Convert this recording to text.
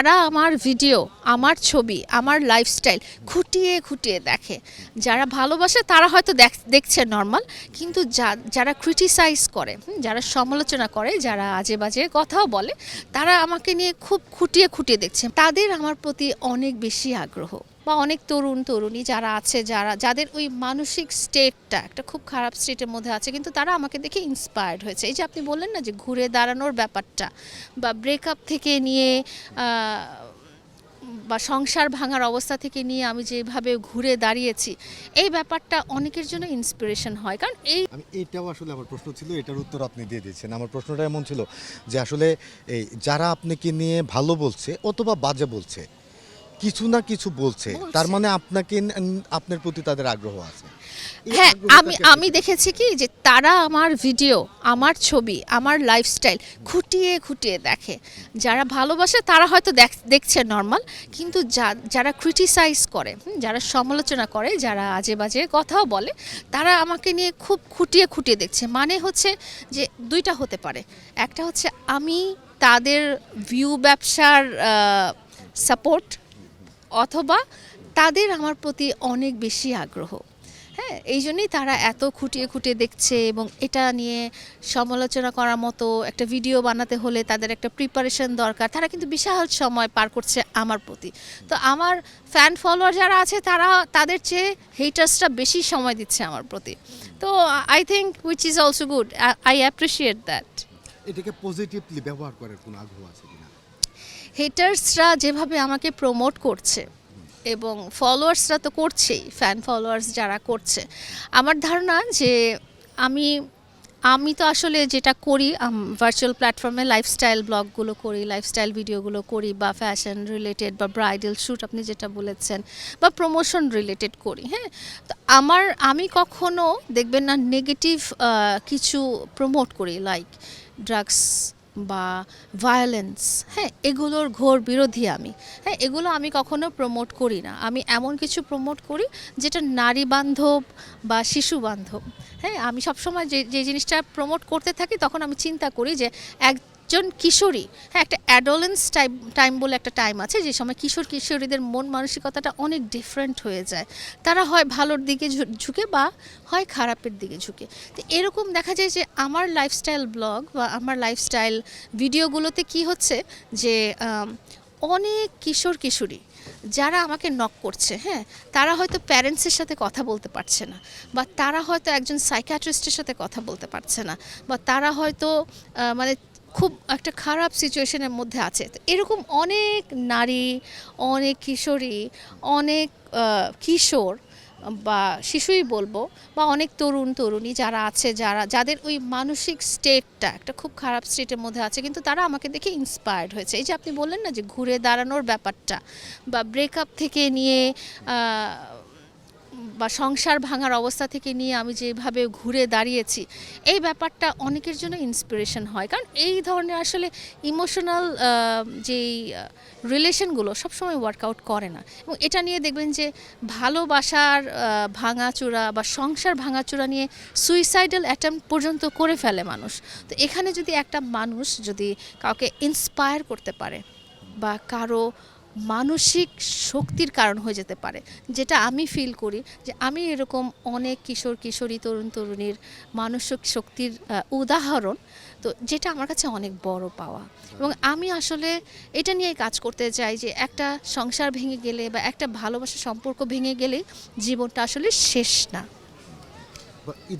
তারা আমার ভিডিও, আমার ছবি, আমার লাইফস্টাইল খুঁটিয়ে খুঁটিয়ে দেখে। যারা ভালোবাসে তারা হয়তো দেখছে নর্মাল, কিন্তু যারা ক্রিটিসাইজ করে, যারা সমালোচনা করে, যারা আজে বাজে কথাও বলে, তারা আমাকে নিয়ে খুব খুঁটিয়ে খুঁটিয়ে দেখছে। তাদের আমার প্রতি অনেক বেশি আগ্রহ, বা অনেক তরুণী যারা আছে, যাদের ওই মানসিক স্টেটটা একটা খুব খারাপ স্টেটের মধ্যে আছে, কিন্তু তারা আমাকে দেখে ইন্সপায়ার্ড হয়েছে। এই যে আপনি বললেন না যে ঘুরে দাঁড়ানোর ব্যাপারটা, বা ব্রেকআপ থেকে নিয়ে বা সংসার ভাঙার অবস্থা থেকে নিয়ে আমি যেভাবে ঘুরে দাঁড়িয়েছি, এই ব্যাপারটা অনেকের জন্য ইন্সপিরেশন হয়। কারণ আমি এটাও আসলে আমার প্রশ্ন ছিল, এটার উত্তর আপনি দিয়ে দিয়েছেন। আমার প্রশ্নটা এমন ছিল যে আসলে এই যারা আপনাকে নিয়ে ভালো বলছে অথবা বাজে বলছে, কিছু না কিছু বলছে, তার মানে আপনার প্রতি তাদের আগ্রহ আছে। হ্যাঁ, আমি দেখেছি কি যে তারা আমার ভিডিও, আমার ছবি, আমার লাইফস্টাইল খুঁটিয়ে খুঁটিয়ে দেখে। যারা ভালোবাসে তারা হয়তো দেখছে নর্মাল, কিন্তু যারা ক্রিটিসাইজ করে, যারা সমালোচনা করে, যারা আজে বাজে কথাও বলে, তারা আমাকে নিয়ে খুব খুঁটিয়ে খুঁটিয়ে দেখছে। মানে হচ্ছে যে দুইটা হতে পারে, একটা হচ্ছে আমি তাদের ভিউ ব্যবসার সাপোর্ট, অথবা তাদের আমার প্রতি অনেক বেশি আগ্রহ। হ্যাঁ, এই জন্যই তারা এত খুঁটিয়ে খুঁটিয়ে দেখছে, এবং এটা নিয়ে সমালোচনা করার মতো একটা ভিডিও বানাতে হলে তাদের একটা প্রিপারেশন দরকার। তারা কিন্তু বিশাল সময় পার করছে আমার প্রতি। তো আমার ফ্যান ফলোয়ার যারা আছে তারা তাদের চেয়ে হেটার্সটা বেশি সময় দিচ্ছে আমার প্রতি। তো I think which is also good, I appreciate that. এটাকে পজিটিভলি ব্যবহার করার কোনো আগ্রহ আছে কিনা? হেটার্সরা যেভাবে আমাকে প্রমোট করছে, এবং ফলোয়ার্সরা তো করছেই, ফ্যান ফলোয়ার্স যারা করছে, আমার ধারণা যে আমি আমি তো আসলে যেটা করি, ভার্চুয়াল প্ল্যাটফর্মে লাইফস্টাইল ব্লগগুলো করি, লাইফস্টাইল ভিডিওগুলো করি, বা ফ্যাশন রিলেটেড বা ব্রাইডাল শ্যুট আপনি যেটা বলেছেন, বা প্রমোশন রিলেটেড করি। হ্যাঁ, তো আমি কখনো দেখবেন না নেগেটিভ কিছু প্রমোট করি, লাইক ড্রাগস বা ভায়োলেন্স। হ্যাঁ, এগুলোর ঘোর বিরোধী আমি। হ্যাঁ, এগুলো আমি কখনো প্রমোট করি না। আমি এমন কিছু প্রমোট করি যেটা নারী বান্ধব বা শিশু বান্ধব। হ্যাঁ, আমি সবসময় যে জিনিসটা প্রমোট করতে থাকি, তখন আমি চিন্তা করি যে একজন কিশোরী, হ্যাঁ, একটা অ্যাডোলেন্স টাইম বলে একটা টাইম আছে, যে সময় কিশোরীদের মন মানসিকতাটা অনেক ডিফারেন্ট হয়ে যায়। তারা হয় ভালোর দিকে ঝুঁকে, বা হয় খারাপের দিকে ঝুঁকে। তো এরকম দেখা যায় যে আমার লাইফস্টাইল ব্লগ বা আমার লাইফস্টাইল ভিডিওগুলোতে কি হচ্ছে যে অনেক কিশোরী যারা আমাকে নক করছে, হ্যাঁ, তারা হয়তো প্যারেন্টসের সাথে কথা বলতে পারছে না, বা তারা হয়তো একজন সাইকিয়াট্রিস্টের সাথে কথা বলতে পারছে না, বা তারা হয়তো মানে খুব একটা খারাপ সিচুয়েশনের মধ্যে আছে। তো এরকম অনেক নারী, অনেক কিশোরী, অনেক কিশোর বা শিশুই বলবো, বা অনেক তরুণী যারা আছে, যাদের ওই মানসিক স্টেটটা একটা খুব খারাপ স্টেটের মধ্যে আছে, কিন্তু তারা আমাকে দেখে ইন্সপায়ার্ড হয়েছে। এই যে আপনি বললেন না যে ঘুরে দাঁড়ানোর ব্যাপারটা, বা ব্রেকআপ থেকে নিয়ে বা সংসার ভাঙার অবস্থা থেকে নিয়ে আমি যেভাবে ঘুরে দাঁড়িয়েছি, এই ব্যাপারটা অনেকের জন্য ইন্সপিরেশন হয়। কারণ এই ধরনের আসলে ইমোশনাল যেই রিলেশনগুলো সবসময় ওয়ার্কআউট করে না, এবং এটা নিয়ে দেখবেন যে ভালোবাসার ভাঙাচোরা বা সংসার ভাঙাচোরা নিয়ে সুইসাইডাল অ্যাটেম্প্ট পর্যন্ত করে ফেলে মানুষ। তো এখানে যদি একটা মানুষ যদি কাউকে ইন্সপায়ার করতে পারে, বা কারো মানসিক শক্তির কারণ হয়ে যেতে পারে, যেটা আমি ফিল করি যে আমি এরকম অনেক কিশোরী তরুণীর মানসিক শক্তির উদাহরণ, তো যেটা আমার কাছে অনেক বড় পাওয়া। এবং আমি আসলে এটা নিয়ে কাজ করতে চাই যে একটা সংসার ভেঙে গেলে বা একটা ভালোবাসার সম্পর্ক ভেঙে গেলেই জীবনটা আসলে শেষ না।